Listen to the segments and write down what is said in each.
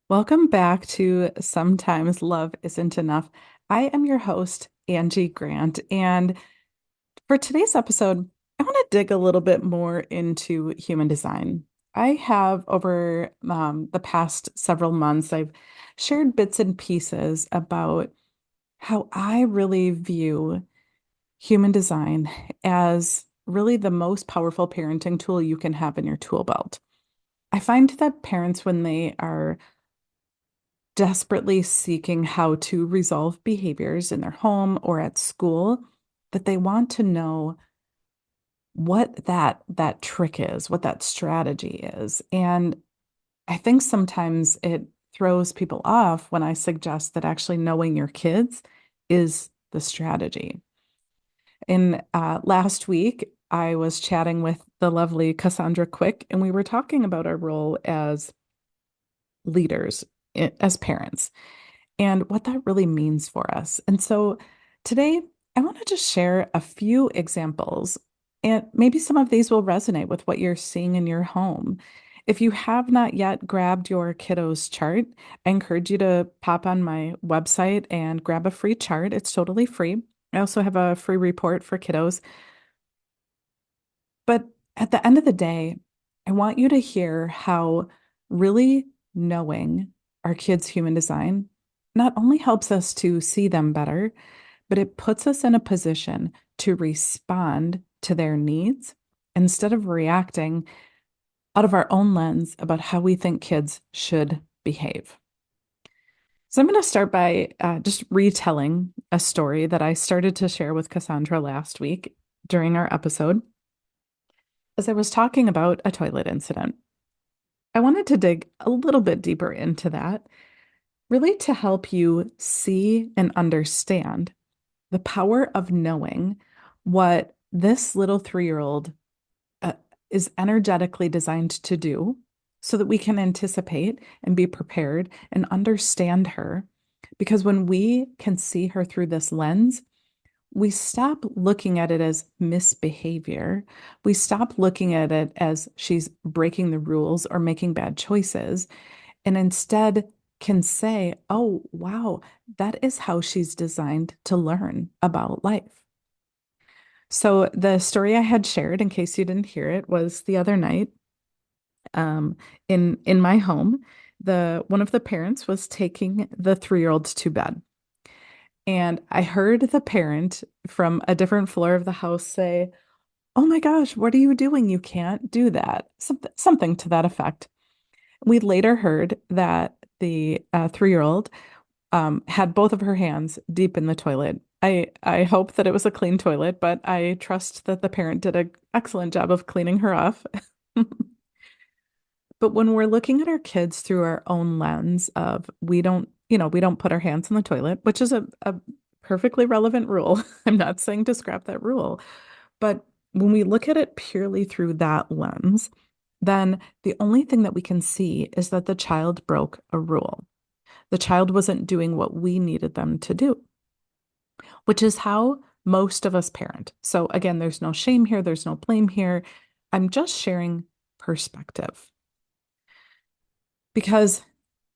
Welcome back to Sometimes Love Isn't Enough. I am your host, Angie Grant, and for today's episode, I want to dig a little bit more into human design. I have over the past several months, I've shared bits and pieces about how I really view human design as really the most powerful parenting tool you can have in your tool belt. I find that parents, when they are desperately seeking how to resolve behaviors in their home or at school, that they want to know what that trick is, what that strategy is. And I think sometimes it throws people off when I suggest that actually knowing your kids is the strategy. In last week, I was chatting with the lovely Cassandra Quick, and we were talking about our role as leaders, as parents, and what that really means for us. And so today, I want to just share a few examples, and maybe some of these will resonate with what you're seeing in your home. If you have not yet grabbed your kiddos chart, I encourage you to pop on my website and grab a free chart. It's totally free. I also have a free report for kiddos. But at the end of the day, I want you to hear how really knowing our kids' human design not only helps us to see them better, but it puts us in a position to respond to their needs instead of reacting out of our own lens about how we think kids should behave. So I'm going to start by just retelling a story that I started to share with Cassandra last week during our episode as I was talking about a toilet incident. I wanted to dig a little bit deeper into that, really to help you see and understand the power of knowing what this little 3-year-old uh, is energetically designed to do so that we can anticipate and be prepared and understand her. Because when we can see her through this lens, we stop looking at it as misbehavior. We stop looking at it as she's breaking the rules or making bad choices, and instead can say, oh, wow, that is how she's designed to learn about life. So, the story I had shared, in case you didn't hear it, was the other night um, in my home. The one of the parents was taking the 3-year-old to bed. And I heard the parent from a different floor of the house say, "Oh my gosh, what are you doing? You can't do that." Something to that effect. We later heard that the 3-year-old had both of her hands deep in the toilet. I hope that it was a clean toilet, but I trust that the parent did an excellent job of cleaning her off. But when we're looking at our kids through our own lens of we don't put our hands in the toilet, which is a perfectly relevant rule. I'm not saying to scrap that rule. But when we look at it purely through that lens, then the only thing that we can see is that the child broke a rule. The child wasn't doing what we needed them to do, which is how most of us parent. So again, there's no shame here, there's no blame here. I'm just sharing perspective. Because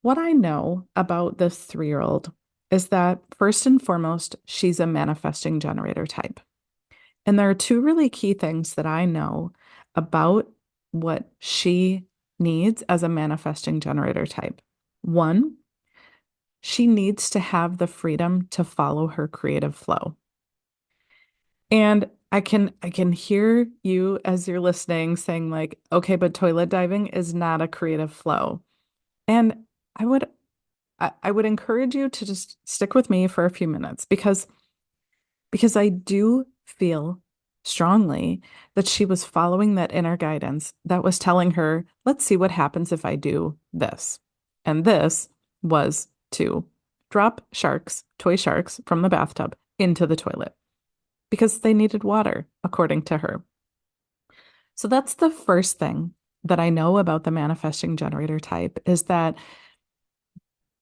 what I know about this 3-year-old is that first and foremost, she's a manifesting generator type. And there are two really key things that I know about what she needs as a manifesting generator type. One, she needs to have the freedom to follow her creative flow. And I can hear you as you're listening saying like, okay, but toilet diving is not a creative flow. And I would I would encourage you to just stick with me for a few minutes because I do feel strongly that she was following that inner guidance that was telling her, let's see what happens if I do this. And this was to drop toy sharks from the bathtub into the toilet because they needed water, according to her. So that's the first thing that I know about the manifesting generator type is that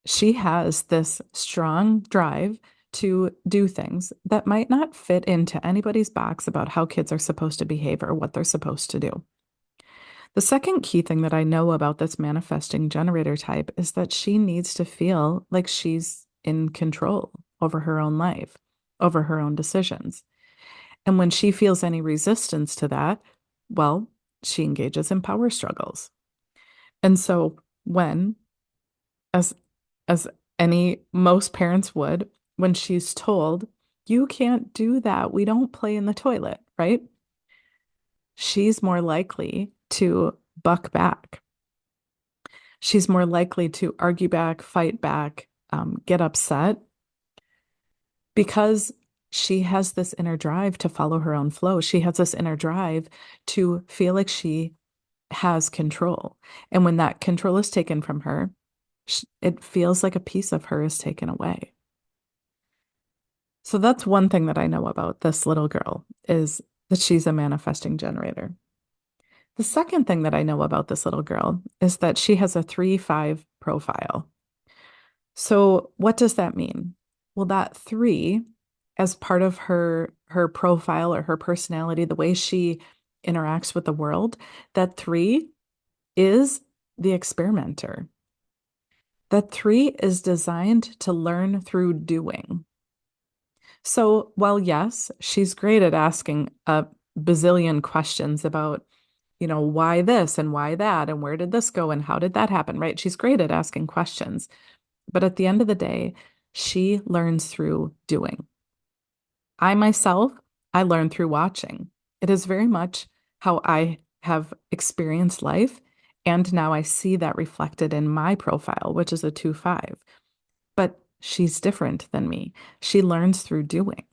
she has this strong drive to do things that might not fit into anybody's box about how kids are supposed to behave or what they're supposed to do. The second key thing that I know about this manifesting generator type is that she needs to feel like she's in control over her own life, over her own decisions. And when she feels any resistance to that, well, she engages in power struggles. And so when, as as any most parents would, when she's told, you can't do that, we don't play in the toilet, right? She's more likely to buck back. She's more likely to argue back, fight back, get upset because she has this inner drive to follow her own flow. She has this inner drive to feel like she has control. And when that control is taken from her, it feels like a piece of her is taken away. So that's one thing that I know about this little girl is that she's a manifesting generator. The second thing that I know about this little girl is that she has a 3-5 profile. So what does that mean? Well, that 3, as part of her profile or her personality, the way she interacts with the world, that 3 is the experimenter. That 3 is designed to learn through doing. So while yes, she's great at asking a bazillion questions about, why this and why that and where did this go and how did that happen, right? She's great at asking questions. But at the end of the day, she learns through doing. I myself, I learn through watching. It is very much how I have experienced life. And now I see that reflected in my profile, which is a 2-5. But she's different than me. She learns through doing.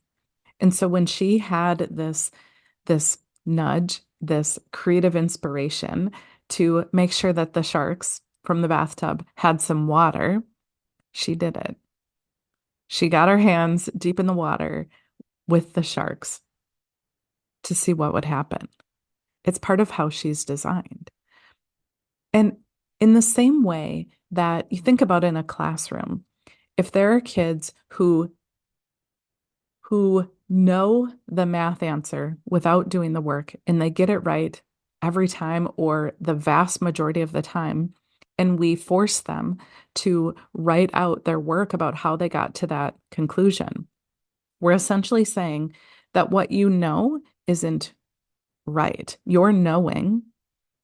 And so when she had this nudge, this creative inspiration to make sure that the sharks from the bathtub had some water, she did it. She got her hands deep in the water with the sharks to see what would happen. It's part of how she's designed. And in the same way that you think about in a classroom, if there are kids who know the math answer without doing the work and they get it right every time or the vast majority of the time, and we force them to write out their work about how they got to that conclusion, we're essentially saying that what you know isn't right. Your knowing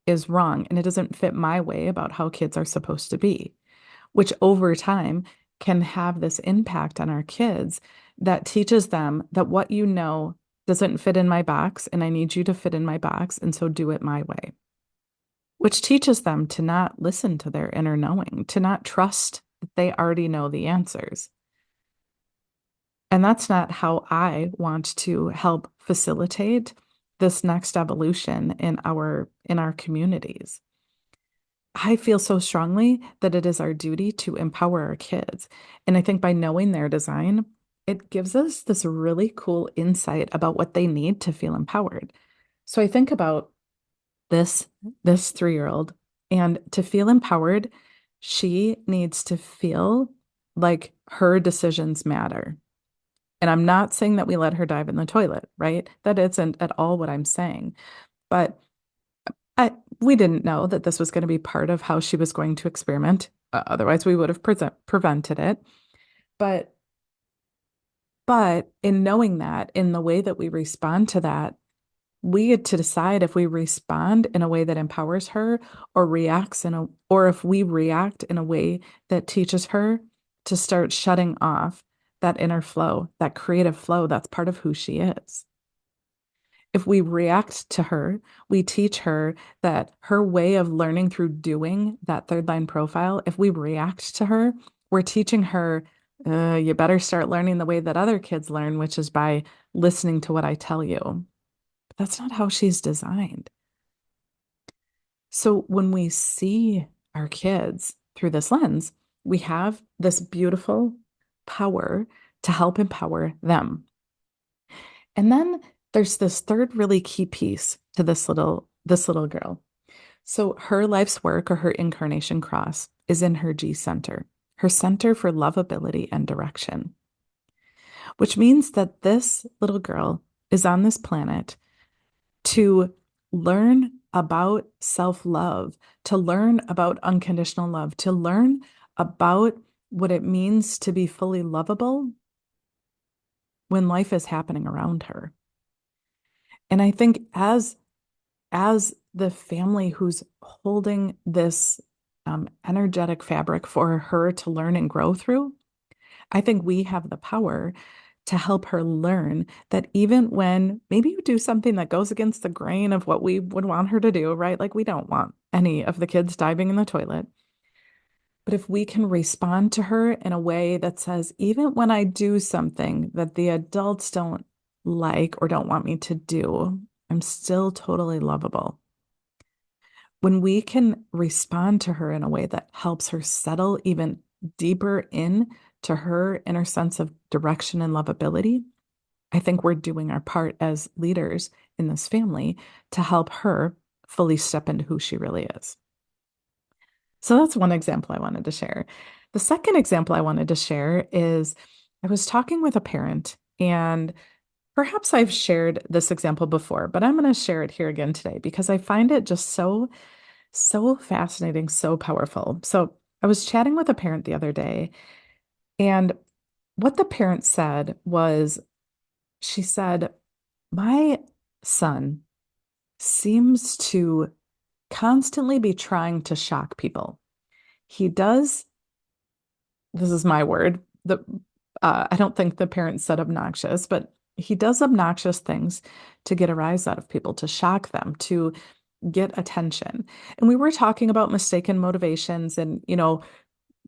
is wrong and it doesn't fit my way about how kids are supposed to be, which over time can have this impact on our kids that teaches them that what you know doesn't fit in my box and I need you to fit in my box. And so do it my way, which teaches them to not listen to their inner knowing, to not trust that they already know the answers. And that's not how I want to help facilitate this next evolution in our communities. I feel so strongly that it is our duty to empower our kids. And I think by knowing their design, it gives us this really cool insight about what they need to feel empowered. So I think about this 3-year-old, and to feel empowered, she needs to feel like her decisions matter. And I'm not saying that we let her dive in the toilet, right? That isn't at all what I'm saying. But we didn't know that this was going to be part of how she was going to experiment. Otherwise, we would have prevented it. But in knowing that, in the way that we respond to that, we get to decide if we respond in a way that empowers her or if we react in a way that teaches her to start shutting off that inner flow, that creative flow that's part of who she is. If we react to her, we teach her that her way of learning through doing that third line profile, if we react to her, we're teaching her, you better start learning the way that other kids learn, which is by listening to what I tell you. But that's not how she's designed. So when we see our kids through this lens, we have this beautiful power to help empower them. And then there's this third really key piece to this little girl. So her life's work or her incarnation cross is in her G center, her center for lovability and direction, which means that this little girl is on this planet to learn about self-love, to learn about unconditional love, to learn about what it means to be fully lovable when life is happening around her. And I think as the family who's holding this energetic fabric for her to learn and grow through, I think we have the power to help her learn that even when maybe you do something that goes against the grain of what we would want her to do, right? Like we don't want any of the kids diving in the toilet. But if we can respond to her in a way that says, even when I do something that the adults don't like or don't want me to do, I'm still totally lovable. When we can respond to her in a way that helps her settle even deeper in to her inner sense of direction and lovability, I think we're doing our part as leaders in this family to help her fully step into who she really is. So that's one example I wanted to share. The second example I wanted to share is I was talking with a parent, and perhaps I've shared this example before, but I'm going to share it here again today because I find it just so fascinating, so powerful. So I was chatting with a parent the other day, and what the parent said was, she said, my son seems to constantly be trying to shock people. He does, this is my word, I don't think the parent said obnoxious, but he does obnoxious things to get a rise out of people, to shock them, to get attention. And we were talking about mistaken motivations and,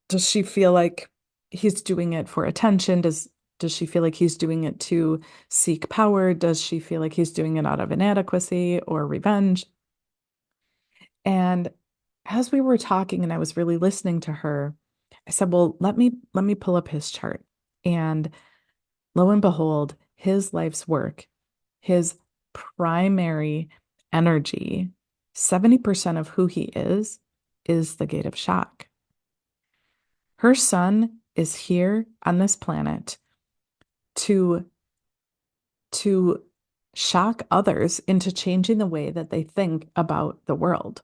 does she feel like he's doing it for attention? Does she feel like he's doing it to seek power? Does she feel like he's doing it out of inadequacy or revenge? And as we were talking and I was really listening to her, I said, "Well, let me pull up his chart." And lo and behold, his life's work, his primary energy, 70% of who he is the gate of shock. Her son is here on this planet to to shock others into changing the way that they think about the world.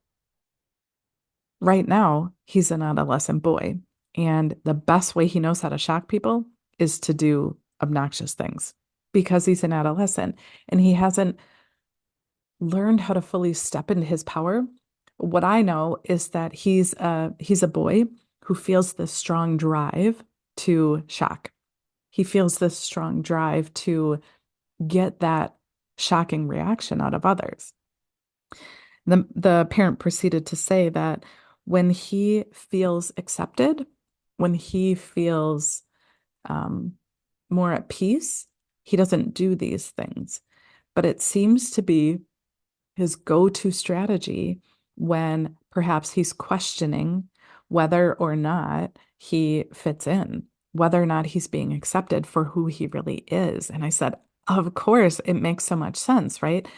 Right now, he's an adolescent boy, and the best way he knows how to shock people is to do obnoxious things because he's an adolescent and he hasn't learned how to fully step into his power. What I know is that he's a boy who feels this strong drive to shock. He feels this strong drive to get that shocking reaction out of others. The parent proceeded to say that when he feels accepted, when he feels um, more at peace, he doesn't do these things. But it seems to be his go-to strategy when perhaps he's questioning whether or not he fits in, whether or not he's being accepted for who he really is. And I said, of course, it makes so much sense, right?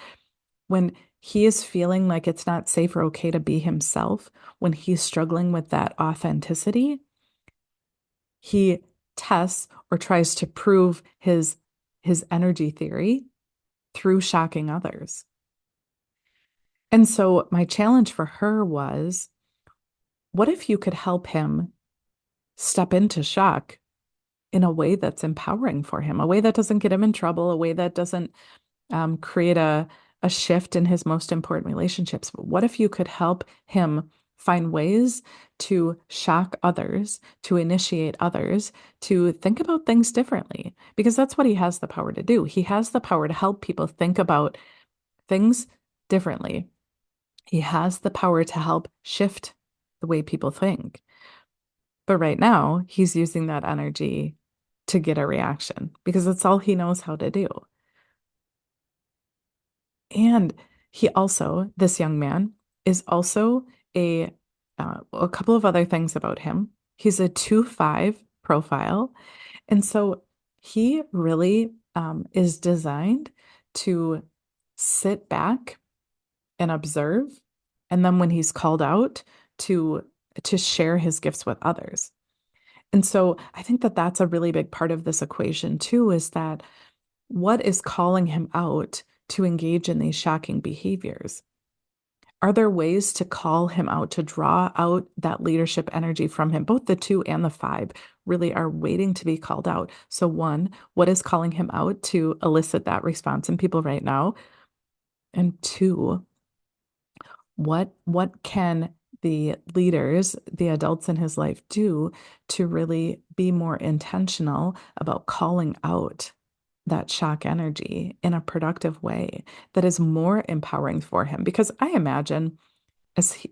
When he is feeling like it's not safe or okay to be himself, when he's struggling with that authenticity, he tests or tries to prove his energy theory through shocking others. And so my challenge for her was, what if you could help him step into shock in a way that's empowering for him, a way that doesn't get him in trouble, a way that doesn't create a shift in his most important relationships? But what if you could help him find ways to shock others, to initiate others, to think about things differently? Because that's what he has the power to do. He has the power to help people think about things differently. He has the power to help shift the way people think. But right now, he's using that energy to get a reaction because that's all he knows how to do. And he also, this young man, is also a couple of other things about him. He's a 2-5 profile. And so he really is designed to sit back and observe. And then when he's called out to share his gifts with others. And so I think that that's a really big part of this equation too, is that what is calling him out to engage in these shocking behaviors? Are there ways to call him out, to draw out that leadership energy from him? Both the 2 and the 5 really are waiting to be called out. So, one, what is calling him out to elicit that response in people right now? And two, what can the leaders, the adults in his life do to really be more intentional about calling out that shock energy in a productive way that is more empowering for him? Because I imagine as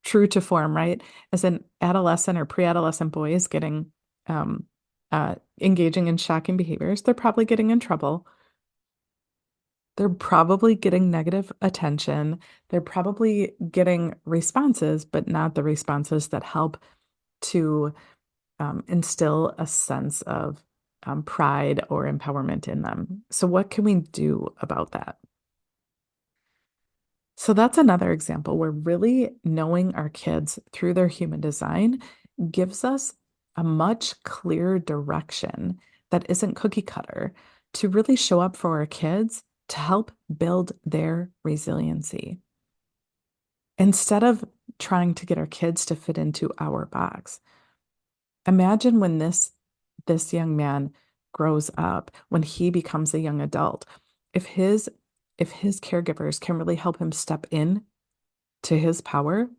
true to form, right? As an adolescent or pre-adolescent boy is getting um engaging in shocking behaviors, they're probably getting in trouble. They're probably getting negative attention. They're probably getting responses, but not the responses that help to instill a sense of pride or empowerment in them. So, what can we do about that? So, that's another example where really knowing our kids through their human design gives us a much clearer direction that isn't cookie cutter to really show up for our kids to help build their resiliency. Instead of trying to get our kids to fit into our box. Imagine when this young man grows up, when he becomes a young adult, if his caregivers can really help him step in to his power,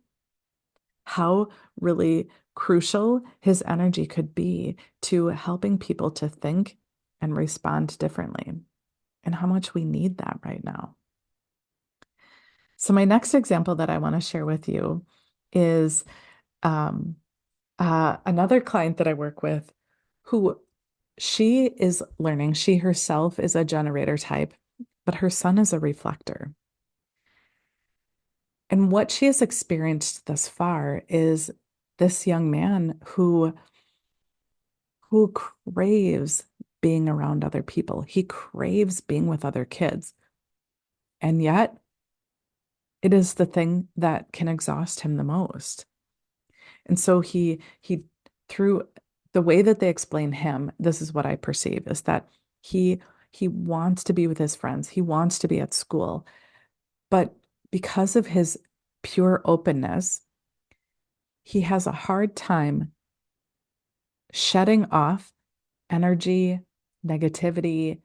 how really crucial his energy could be to helping people to think and respond differently, and how much we need that right now. So, my next example that I want to share with you is um, another client that I work with who she is learning. She herself is a generator type, but her son is a reflector. And what she has experienced thus far is this young man who craves being around other people. He craves being with other kids. And yet it is the thing that can exhaust him the most. And so he through the way that they explain him, this is what I perceive is that he he wants to be with his friends. He wants to be at school. But because of his pure openness, he has a hard time shutting off energy, negativity,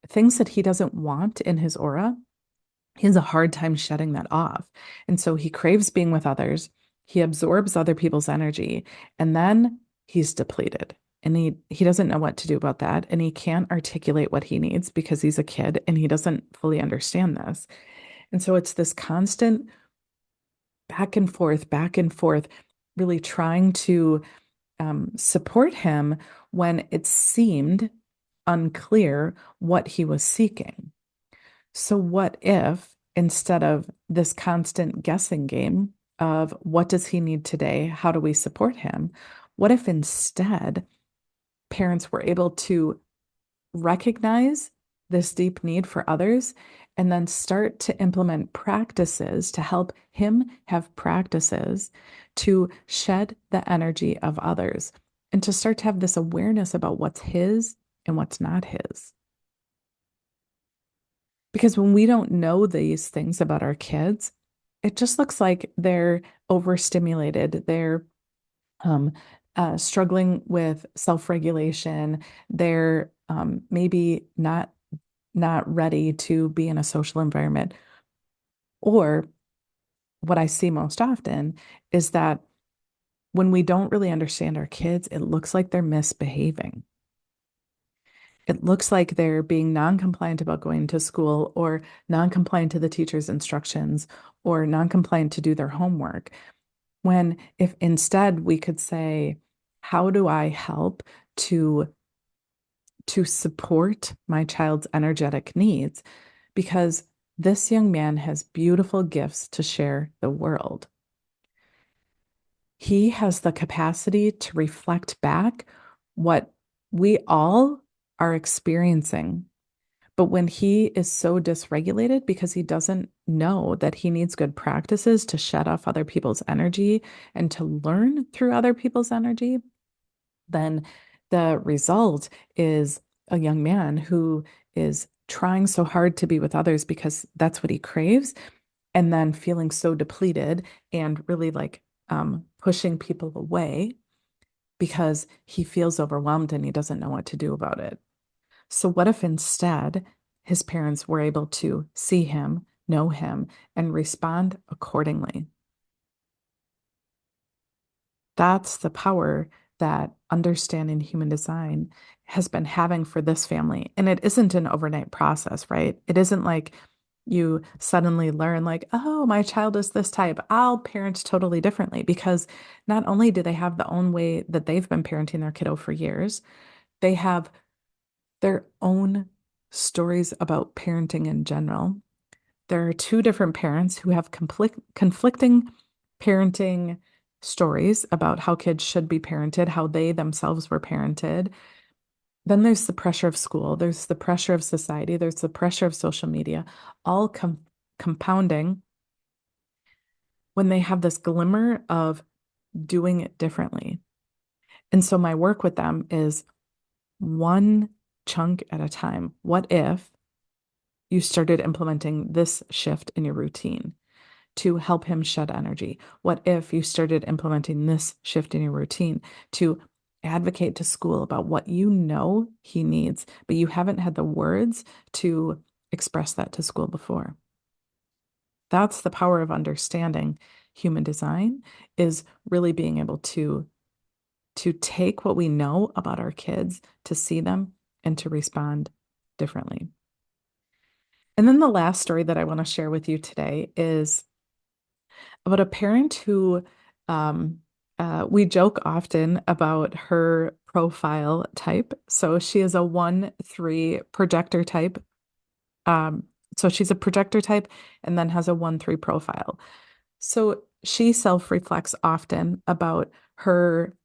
things that he doesn't want in his aura. He has a hard time shutting that off. And so he craves being with others. He absorbs other people's energy, and then he's depleted. And he doesn't know what to do about that. And he can't articulate what he needs because he's a kid and he doesn't fully understand this. And so it's this constant back and forth, really trying to support him when it seemed unclear what he was seeking. So, what if instead of this constant guessing game of what does he need today? How do we support him? What if instead parents were able to recognize this deep need for others and then start to implement practices to help him have practices to shed the energy of others and to start to have this awareness about what's his and what's not his? Because when we don't know these things about our kids, it just looks like they're overstimulated. They're um, struggling with self-regulation. They're maybe not ready to be in a social environment. Or what I see most often is that when we don't really understand our kids, it looks like they're misbehaving. It looks like they're being non-compliant about going to school or non-compliant to the teacher's instructions or non-compliant to do their homework. When if instead we could say, how do I help to support my child's energetic needs? Because this young man has beautiful gifts to share the world. He has the capacity to reflect back what we all are experiencing. But when he is so dysregulated because he doesn't know that he needs good practices to shut off other people's energy and to learn through other people's energy, then the result is a young man who is trying so hard to be with others because that's what he craves, and then feeling so depleted and really like pushing people away because he feels overwhelmed and he doesn't know what to do about it. So, what if instead his parents were able to see him, know him, and respond accordingly? That's the power that understanding human design has been having for this family. And it isn't an overnight process, right? It isn't like you suddenly learn, like, oh, my child is this type. I'll parent totally differently because not only do they have the own way that they've been parenting their kiddo for years, they have their own stories about parenting in general. There are two different parents who have conflicting parenting stories about how kids should be parented, how they themselves were parented. Then there's the pressure of school, there's the pressure of society, there's the pressure of social media, all compounding when they have this glimmer of doing it differently. And so my work with them is one chunk at a time. What if you started implementing this shift in your routine to help him shed energy? What if you started implementing this shift in your routine to advocate to school about what you know he needs, but you haven't had the words to express that to school before? That's the power of understanding human design, is really being able to take what we know about our kids, to see them and to respond differently. And then the last story that I want to share with you today is about a parent who um, we joke often about her profile type. So she is a 1-3 projector type. Um, so she's a projector type and then has a 1-3 profile. So she self-reflects often about her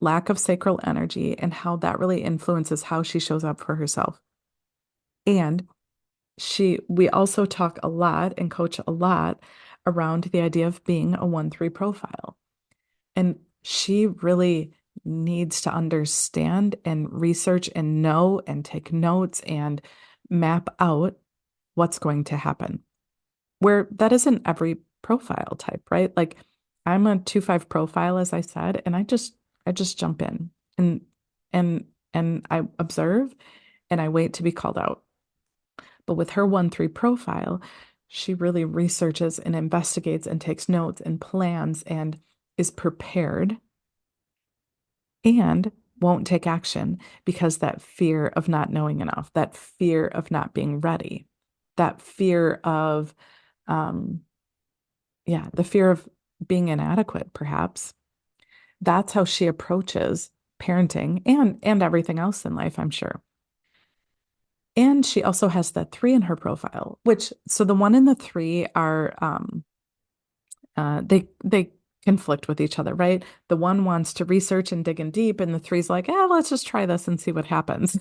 lack of sacral energy and how that really influences how she shows up for herself. And we also talk a lot and coach a lot around the idea of being a 1-3 profile. And she really needs to understand and research and know and take notes and map out what's going to happen. Where that isn't every profile type, right? Like I'm a 2-5 profile, as I said, and I just jump in and and I observe and I wait to be called out. But with her 1-3 profile, she really researches and investigates and takes notes and plans and is prepared and won't take action because that fear of not knowing enough, that fear of not being ready, that fear of, um, yeah, the fear of being inadequate, perhaps. That's how she approaches parenting and everything else in life, I'm sure. And she also has that 3 in her profile, which so the 1 and the 3 are they conflict with each other, right? The 1 wants to research and dig in deep, and the three's like, let's just try this and see what happens.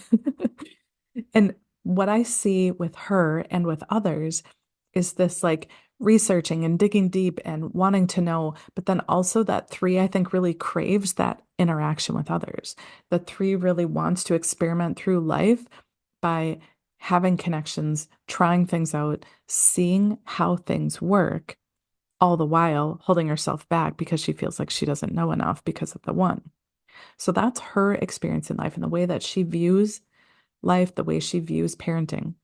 And what I see with her and with others is this like researching and digging deep and wanting to know, but then also that 3, I think, really craves that interaction with others. The 3 really wants to experiment through life by having connections, trying things out, seeing how things work, all the while holding herself back because she feels like she doesn't know enough because of the 1. So that's her experience in life and the way that she views life, the way she views parenting.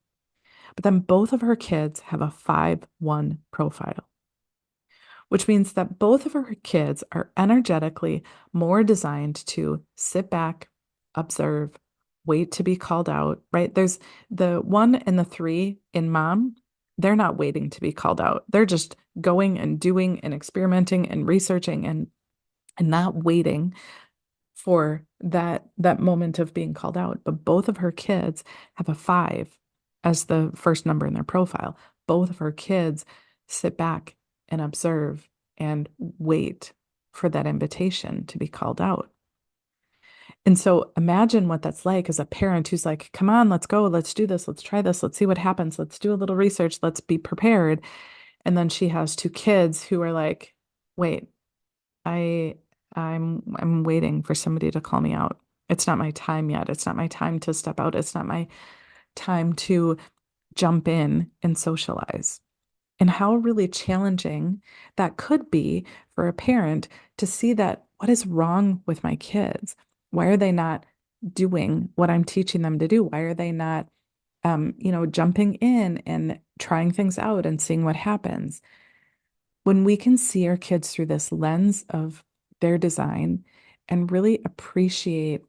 But then both of her kids have a 5-1 profile, which means that both of her kids are energetically more designed to sit back, observe, wait to be called out, right? There's the 1 and the 3 in mom, they're not waiting to be called out. They're just going and doing and experimenting and researching and not waiting for that moment of being called out. But both of her kids have a 5 as the first number in their profile. Both of her kids sit back and observe and wait for that invitation to be called out. And so imagine what that's like as a parent who's like, come on, let's go, let's do this, let's try this, let's see what happens, let's do a little research, let's be prepared. And then she has 2 kids who are like, wait, I I'm waiting for somebody to call me out. It's not my time yet. It's not my time to step out. It's not my time to jump in and socialize. and how really challenging that could be for a parent to see that what is wrong with my kids? Why are they not doing what I'm teaching them to do? Why are they not, jumping in and trying things out and seeing what happens? When we can see our kids through this lens of their design and really appreciate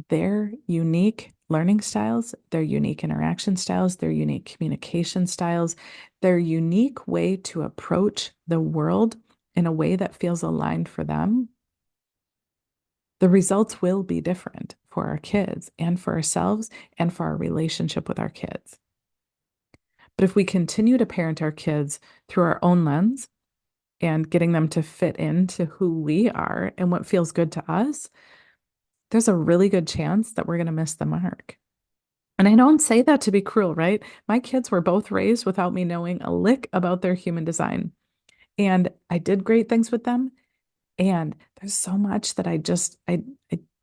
their unique learning styles, their unique interaction styles, their unique communication styles, their unique way to approach the world in a way that feels aligned for them, the results will be different for our kids and for ourselves and for our relationship with our kids. But if we continue to parent our kids through our own lens and getting them to fit into who we are and what feels good to us, there's a really good chance that we're going to miss the mark. And I don't say that to be cruel, right? My kids were both raised without me knowing a lick about their human design. And I did great things with them. And there's so much that I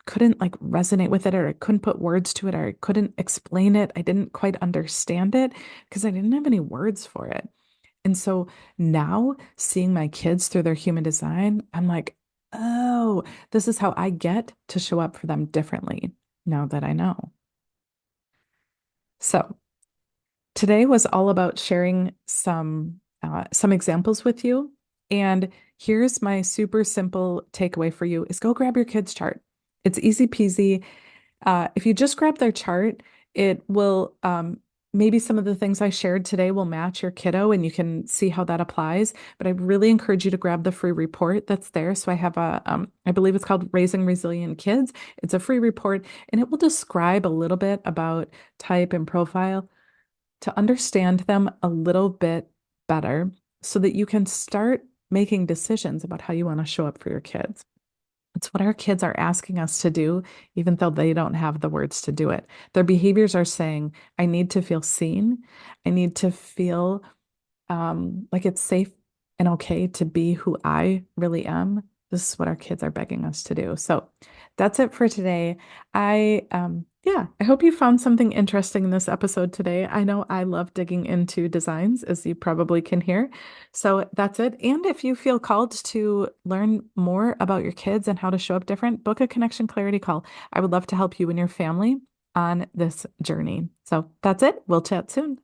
couldn't like resonate with it, or I couldn't put words to it, or I couldn't explain it. I didn't quite understand it because I didn't have any words for it. And so now seeing my kids through their human design, I'm like, oh, this is how I get to show up for them differently now that I know. So today was all about sharing some examples with you. And here's my super simple takeaway for you is go grab your kids' chart. It's easy peasy. If you just grab their chart, it will maybe some of the things I shared today will match your kiddo and you can see how that applies. But I really encourage you to grab the free report that's there. So I have I believe it's called Raising Resilient Kids. It's a free report and it will describe a little bit about type and profile to understand them a little bit better so that you can start making decisions about how you want to show up for your kids. It's what our kids are asking us to do, even though they don't have the words to do it. Their behaviors are saying, I need to feel seen. I need to feel like it's safe and okay to be who I really am. This is what our kids are begging us to do. So that's it for today. Yeah, I hope you found something interesting in this episode today. I know I love digging into designs, as you probably can hear. So that's it. And if you feel called to learn more about your kids and how to show up different, book a connection clarity call. I would love to help you and your family on this journey. So that's it. We'll chat soon.